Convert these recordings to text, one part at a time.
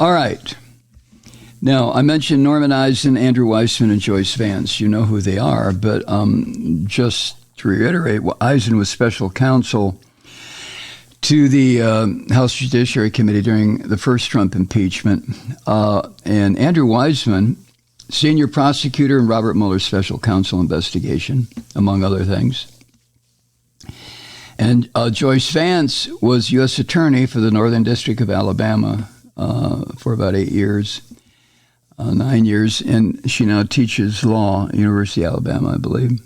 All right. Now, I mentioned Norman Eisen, Andrew Weissman, and Joyce Vance. You know who they are, but just to reiterate, Eisen was special counsel to the House Judiciary Committee during the first Trump impeachment. And Andrew Weissman, senior prosecutor in Robert Mueller's special counsel investigation, among other things. And Joyce Vance was U.S. Attorney for the Northern District of Alabama for about 8 years, 9 years, and she now teaches law at University of Alabama, I believe.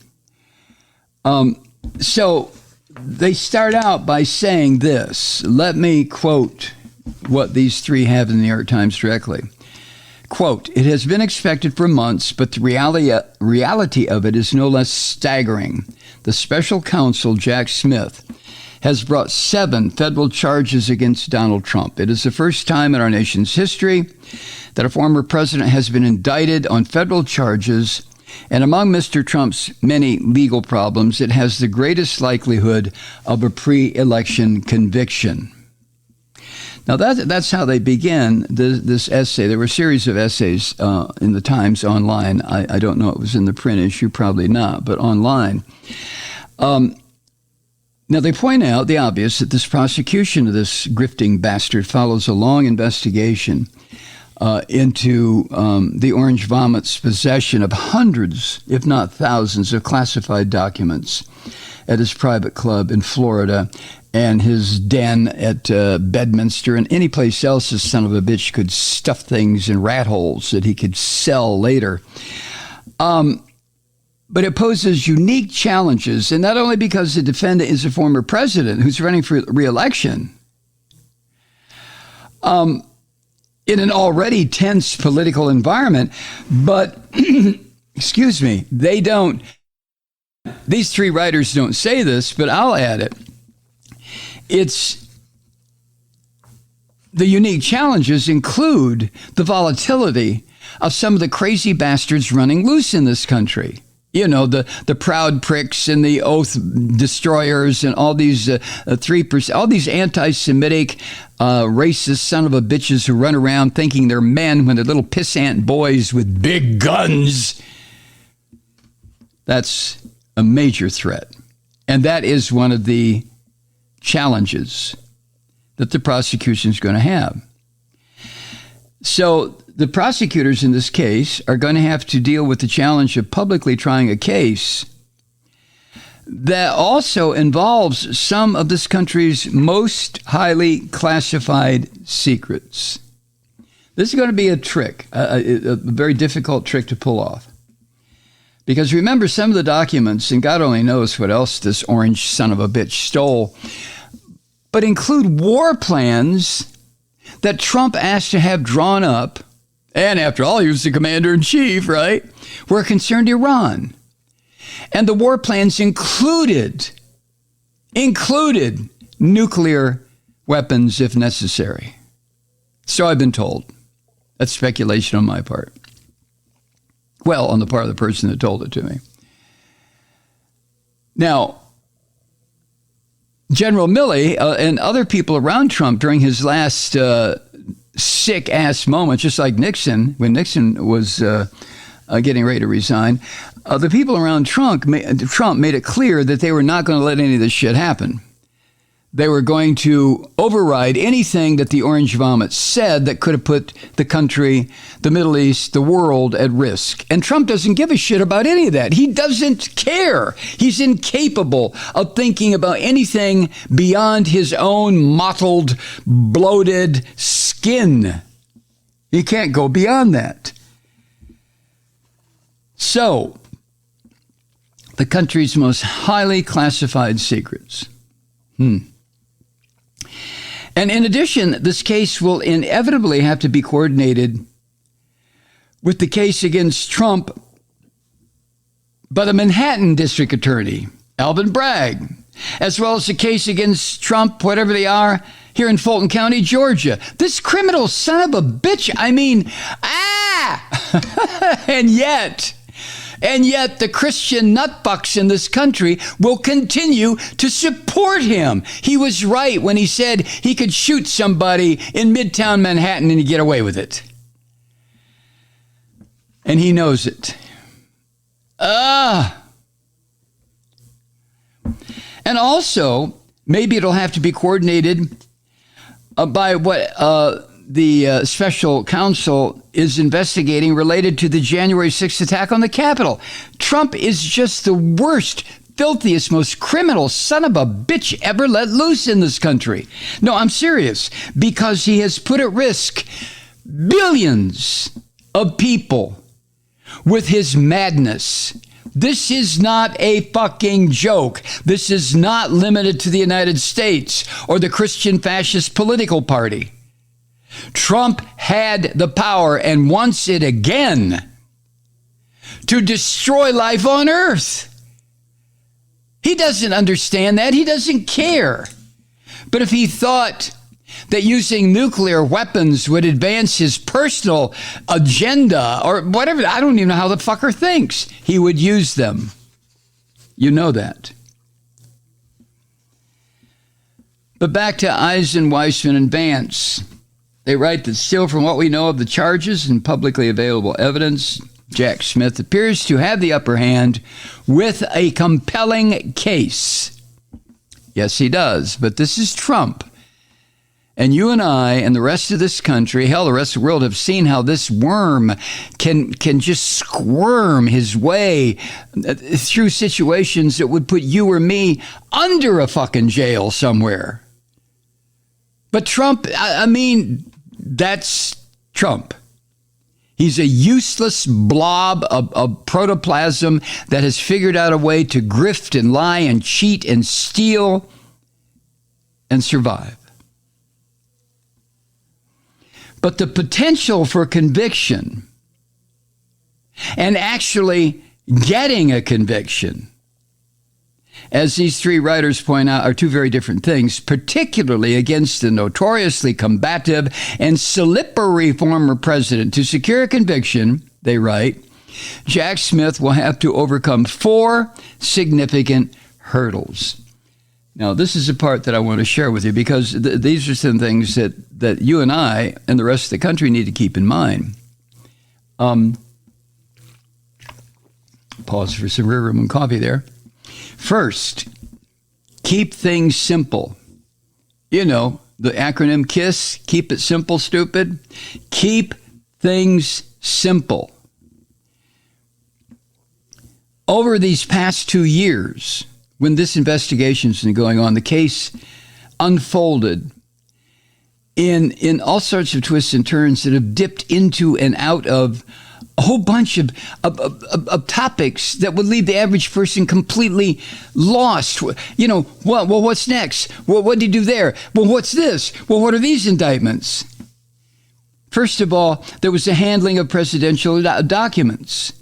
So they start out by saying this. Let me quote what these three have in the New York Times directly. Quote, "It has been expected for months, but the reality of it is no less staggering. The special counsel, Jack Smith, has brought 7 federal charges against Donald Trump. It is the first time in our nation's history that a former president has been indicted on federal charges, and among Mr. Trump's many legal problems, it has the greatest likelihood of a pre-election conviction." Now, that's how they begin this essay. There were a series of essays in the Times online. I don't know if it was in the print issue, probably not, but online. Now, they point out the obvious, that this prosecution of this grifting bastard follows a long investigation into the Orange Vomit's possession of hundreds, if not thousands, of classified documents at his private club in Florida and his den at Bedminster and any place else this son of a bitch could stuff things in rat holes that he could sell later. But it poses unique challenges, and not only because the defendant is a former president who's running for re-election, in an already tense political environment, but, excuse me, these three writers don't say this, but I'll add it. It's the unique challenges include the volatility of some of the crazy bastards running loose in this country. You know, the proud pricks and the oath destroyers and all these 3%, all these anti-Semitic, racist son of a bitches who run around thinking they're men when they're little pissant boys with big guns. That's a major threat. And that is one of the challenges that the prosecution is going to have. So the prosecutors in this case are going to have to deal with the challenge of publicly trying a case that also involves some of this country's most highly classified secrets. This is going to be a trick, a very difficult trick to pull off. Because remember, some of the documents, and God only knows what else this orange son of a bitch stole, but include war plans that Trump asked to have drawn up, and after all, he was the commander-in-chief, right? Were concerned Iran. And the war plans included nuclear weapons if necessary. So I've been told. That's speculation on my part. Well, on the part of the person that told it to me. Now, General Milley and other people around Trump during his last sick-ass moment, just like Nixon, when Nixon was getting ready to resign, the people around Trump made it clear that they were not going to let any of this shit happen. They were going to override anything that the Orange Vomit said that could have put the country, the Middle East, the world at risk. And Trump doesn't give a shit about any of that. He doesn't care. He's incapable of thinking about anything beyond his own mottled, bloated skin. He can't go beyond that. So, the country's most highly classified secrets. And in addition, this case will inevitably have to be coordinated with the case against Trump by the Manhattan District Attorney, Alvin Bragg, as well as the case against Trump, whatever they are, here in Fulton County, Georgia. This criminal son of a bitch, and yet, And yet the Christian nutbucks in this country will continue to support him. He was right when he said he could shoot somebody in Midtown Manhattan and he'd get away with it. And he knows it. And also, maybe it'll have to be coordinated by what the special counsel is investigating related to the January 6th attack on the Capitol. Trump is just the worst, filthiest, most criminal son of a bitch ever let loose in this country. No, I'm serious, because he has put at risk billions of people with his madness. This is not a fucking joke. This is not limited to the United States or the Christian fascist political party. Trump had the power and wants it again to destroy life on earth. He doesn't understand that. He doesn't care. But if he thought that using nuclear weapons would advance his personal agenda or whatever, I don't even know how the fucker thinks, he would use them. You know that. But back to Eisen, Weissman, and Vance. They write that still from what we know of the charges and publicly available evidence, Jack Smith appears to have the upper hand with a compelling case. Yes, he does. But this is Trump. And you and I and the rest of this country, hell, the rest of the world have seen how this worm can just squirm his way through situations that would put you or me under a fucking jail somewhere. But Trump, I mean, that's Trump. He's a useless blob of protoplasm that has figured out a way to grift and lie and cheat and steal and survive. But the potential for conviction and actually getting a conviction, as these three writers point out, are two very different things, particularly against the notoriously combative and slippery former president. To secure a conviction, they write, Jack Smith will have to overcome 4 significant hurdles. Now, this is a part that I want to share with you because these are some things that you and I and the rest of the country need to keep in mind. Pause for some Rear Room coffee there. First, keep things simple. You know, the acronym KISS, keep it simple, stupid. Keep things simple. Over these past 2 years, when this investigation's been going on, the case unfolded in all sorts of twists and turns that have dipped into and out of a whole bunch of topics that would leave the average person completely lost. You know, well, what's next? Well, what did he do there? Well, what's this? Well, what are these indictments? First of all, there was the handling of presidential documents.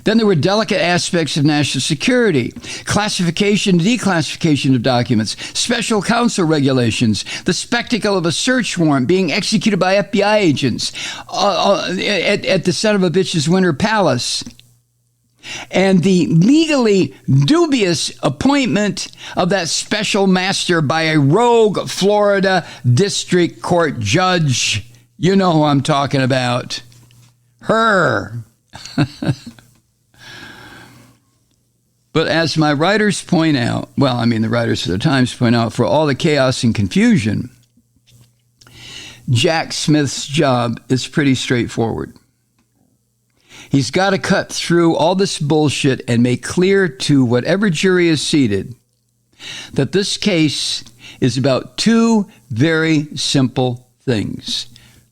Then there were delicate aspects of national security, classification and declassification of documents, special counsel regulations, the spectacle of a search warrant being executed by FBI agents at the son of a bitch's Winter Palace, and the legally dubious appointment of that special master by a rogue Florida district court judge. You know who I'm talking about. Her. But as my writers point out, the writers of the Times point out, for all the chaos and confusion, Jack Smith's job is pretty straightforward. He's got to cut through all this bullshit and make clear to whatever jury is seated that this case is about 2 very simple things.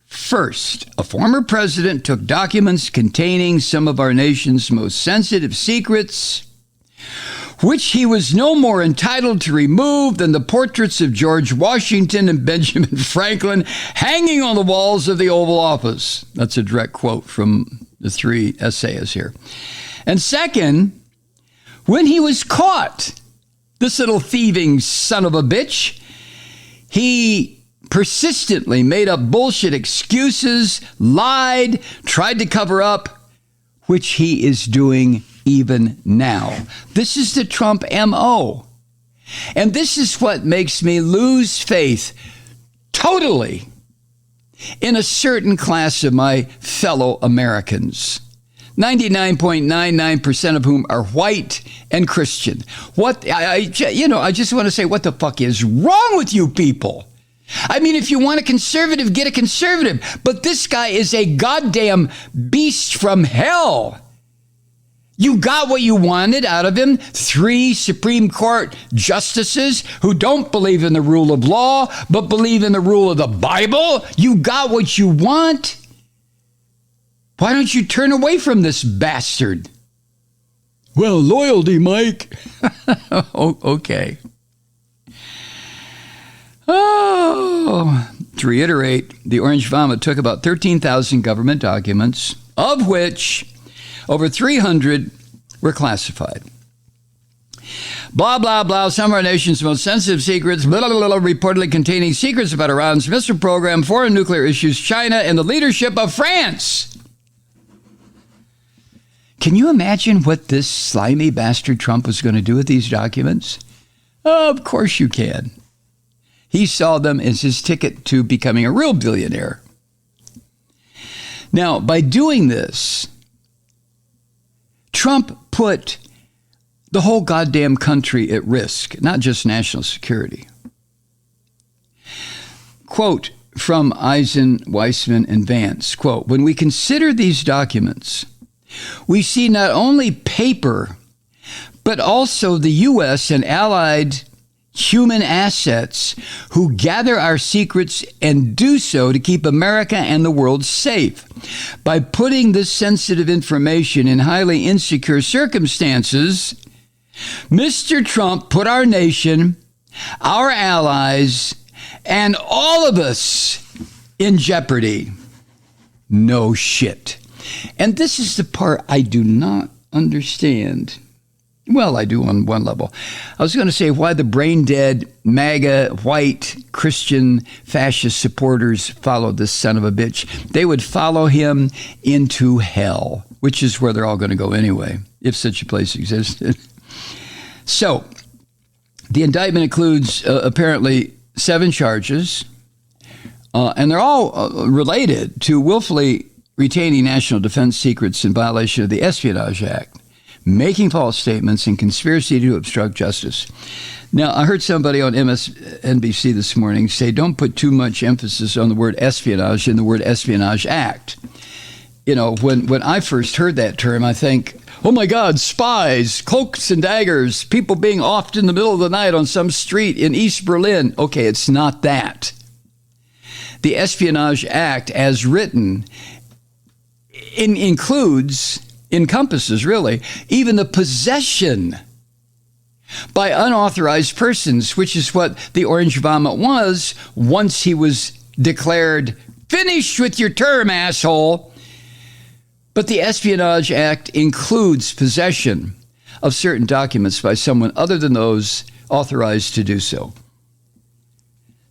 First, a former president took documents containing some of our nation's most sensitive secrets, which he was no more entitled to remove than the portraits of George Washington and Benjamin Franklin hanging on the walls of the Oval Office. That's a direct quote from the 3 essayists here. And second, when he was caught, this little thieving son of a bitch, he persistently made up bullshit excuses, lied, tried to cover up, which he is doing even now. This is the Trump MO. And this is what makes me lose faith totally in a certain class of my fellow Americans. 99.99% of whom are white and Christian. I just want to say, what the fuck is wrong with you people? I mean, if you want a conservative, get a conservative. But this guy is a goddamn beast from hell. You got what you wanted out of him. 3 Supreme Court justices who don't believe in the rule of law, but believe in the rule of the Bible. You got what you want. Why don't you turn away from this bastard? Well, loyalty, Mike. Oh, okay. Oh, to reiterate, the Orange Vomit took about 13,000 government documents, of which over 300 were classified. Blah, blah, blah. Some of our nation's most sensitive secrets, blah, blah, blah, reportedly containing secrets about Iran's missile program, foreign nuclear issues, China, and the leadership of France. Can you imagine what this slimy bastard Trump was going to do with these documents? Oh, of course you can. He saw them as his ticket to becoming a real billionaire. Now, by doing this, Trump put the whole goddamn country at risk, not just national security. Quote from Eisen, Weissman, and Vance, quote, when we consider these documents, we see not only paper, but also the U.S. and allied human assets who gather our secrets and do so to keep America and the world safe. By putting this sensitive information in highly insecure circumstances, Mr. Trump put our nation, our allies, and all of us in jeopardy. No shit. And this is the part I do not understand. Well, I do on one level. I was going to say why the brain-dead, MAGA, white, Christian, fascist supporters followed this son of a bitch. They would follow him into hell, which is where they're all going to go anyway, if such a place existed. So, the indictment includes apparently 7 charges, and they're all related to willfully retaining national defense secrets in violation of the Espionage Act, making false statements, and conspiracy to obstruct justice. Now, I heard somebody on MSNBC this morning say, don't put too much emphasis on the word espionage in the word Espionage Act. You know, when I first heard that term, I think, oh my God, spies, cloaks and daggers, people being offed in the middle of the night on some street in East Berlin. Okay, it's not that. The Espionage Act, as written, encompasses really even the possession by unauthorized persons, which is what the Orange Vomit was once he was declared finished with your term, asshole. But the Espionage Act includes possession of certain documents by someone other than those authorized to do so.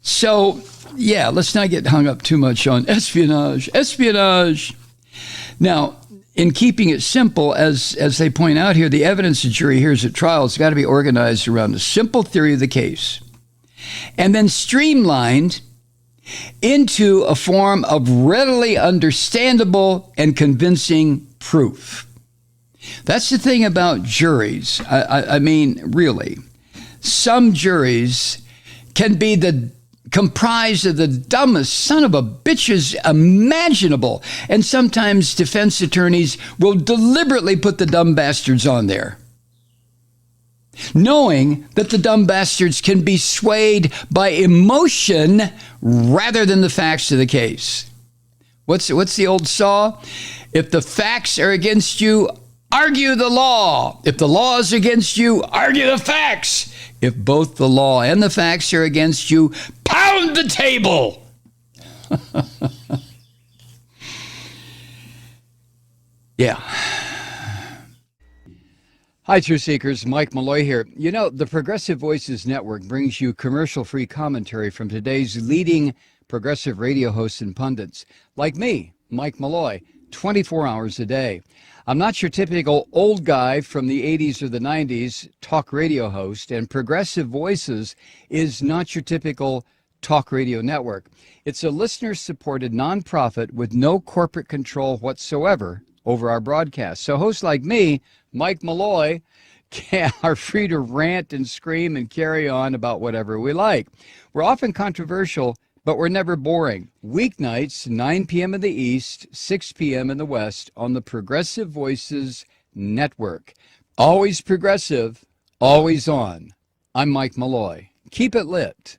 So, yeah, let's not get hung up too much on espionage. Now, in keeping it simple, as they point out here, the evidence the jury hears at trial has got to be organized around a simple theory of the case and then streamlined into a form of readily understandable and convincing proof. That's the thing about juries. I mean, really, some juries can be comprised of the dumbest son of a bitches imaginable. And sometimes defense attorneys will deliberately put the dumb bastards on there, knowing that the dumb bastards can be swayed by emotion rather than the facts of the case. What's the old saw? If the facts are against you, argue the law. If the law is against you, argue the facts. If both the law and the facts are against you, pound the table. Yeah. Hi, Truth Seekers. Mike Malloy here. You know, the Progressive Voices Network brings you commercial-free commentary from today's leading progressive radio hosts and pundits, like me, Mike Malloy. 24 hours a day. I'm not your typical old guy from the 80s or the 90s talk radio host, and Progressive Voices is not your typical talk radio network. It's a listener-supported nonprofit with no corporate control whatsoever over our broadcast. So hosts like me, Mike Malloy, are free to rant and scream and carry on about whatever we like. We're often controversial, but we're never boring. Weeknights, 9 p.m. in the East, 6 p.m. in the West on the Progressive Voices Network. Always progressive, always on. I'm Mike Malloy. Keep it lit.